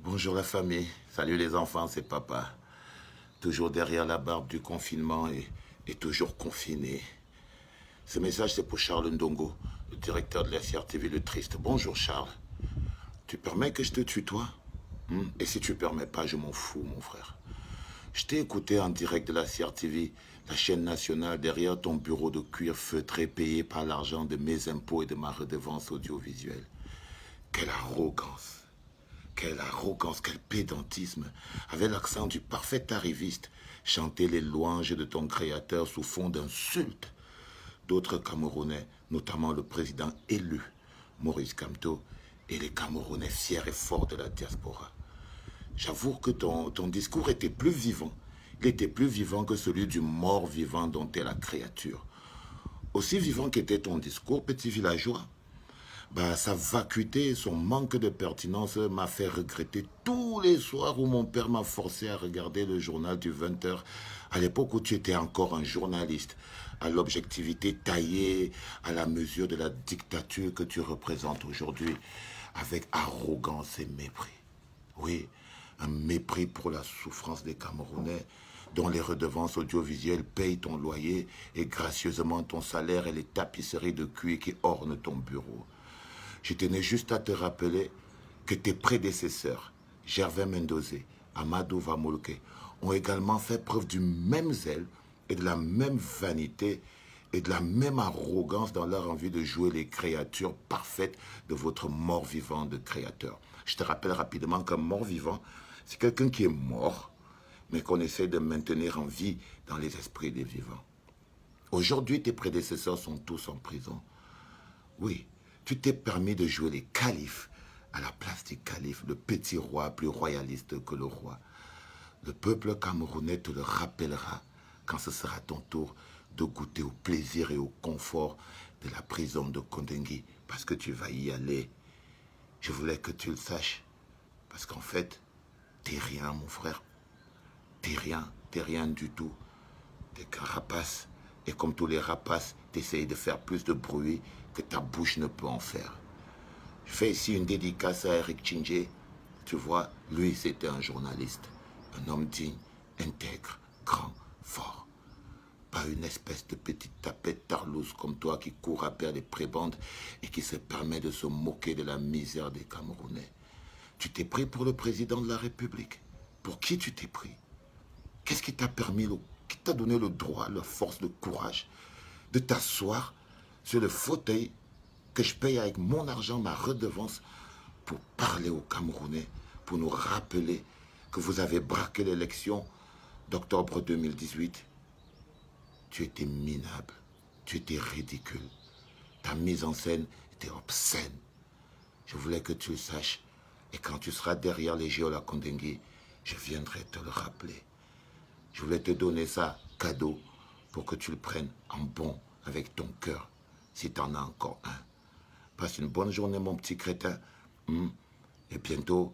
Bonjour la famille, salut les enfants, c'est papa. Toujours derrière la barbe du confinement et toujours confiné. Ce message c'est pour Charles Ndongo, le directeur de la CRTV Le Triste. Bonjour Charles, tu permets que je te tutoie? Et si tu permets pas, je m'en fous mon frère. Je t'ai écouté en direct de la CRTV, la chaîne nationale, derrière ton bureau de cuir feutré payé par l'argent de mes impôts et de ma redevance audiovisuelle. Quelle arrogance! Quelle arrogance, quel pédantisme, avec l'accent du parfait arriviste, chanter les louanges de ton créateur sous fond d'insultes. D'autres Camerounais, notamment le président élu, Maurice Kamto, et les Camerounais fiers et forts de la diaspora. J'avoue que ton discours était plus vivant. Il était plus vivant que celui du mort vivant dont est la créature. Aussi vivant qu'était ton discours, petit villageois. Sa vacuité, son manque de pertinence m'a fait regretter tous les soirs où mon père m'a forcé à regarder le journal du 20h, à l'époque où tu étais encore un journaliste, à l'objectivité taillée à la mesure de la dictature que tu représentes aujourd'hui, avec arrogance et mépris. Oui, un mépris pour la souffrance des Camerounais, dont les redevances audiovisuelles payent ton loyer et gracieusement ton salaire et les tapisseries de cuir qui ornent ton bureau. Je tenais juste à te rappeler que tes prédécesseurs, Gervais Mendozé, Amadou Vamolke, ont également fait preuve du même zèle et de la même vanité et de la même arrogance dans leur envie de jouer les créatures parfaites de votre mort-vivant de créateur. Je te rappelle rapidement qu'un mort-vivant, c'est quelqu'un qui est mort, mais qu'on essaie de maintenir en vie dans les esprits des vivants. Aujourd'hui, tes prédécesseurs sont tous en prison. Oui. Tu t'es permis de jouer les califes à la place du calife, le petit roi plus royaliste que le roi. Le peuple camerounais te le rappellera quand ce sera ton tour de goûter au plaisir et au confort de la prison de Kondengui, parce que tu vas y aller. Je voulais que tu le saches, parce qu'en fait, t'es rien mon frère. T'es rien du tout. T'es qu'un rapace. Et comme tous les rapaces, t'essayes de faire plus de bruit que ta bouche ne peut en faire. Je fais ici une dédicace à Eric Tchingé. Tu vois, lui, c'était un journaliste. Un homme digne, intègre, grand, fort. Pas une espèce de petite tapette tarlouse comme toi qui court après les prébendes et qui se permet de se moquer de la misère des Camerounais. Tu t'es pris pour le président de la République. Pour qui tu t'es pris? Qu'est-ce qui t'a permis, qui t'a donné le droit, la force, le courage de t'asseoir sur le fauteuil que je paye avec mon argent, ma redevance, pour parler aux Camerounais, pour nous rappeler que vous avez braqué l'élection d'octobre 2018. Tu étais minable, tu étais ridicule. Ta mise en scène était obscène. Je voulais que tu le saches. Et quand tu seras derrière les géos à Kondengui, je viendrai te le rappeler. Je voulais te donner ça cadeau pour que tu le prennes en bon avec ton cœur, si tu en as encore un. Passe une bonne journée, mon petit crétin. Et bientôt,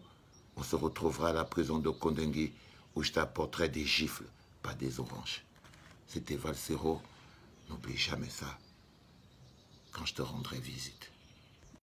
on se retrouvera à la prison de Kondengui où je t'apporterai des gifles, pas des oranges. C'était Valsero. N'oublie jamais ça quand je te rendrai visite.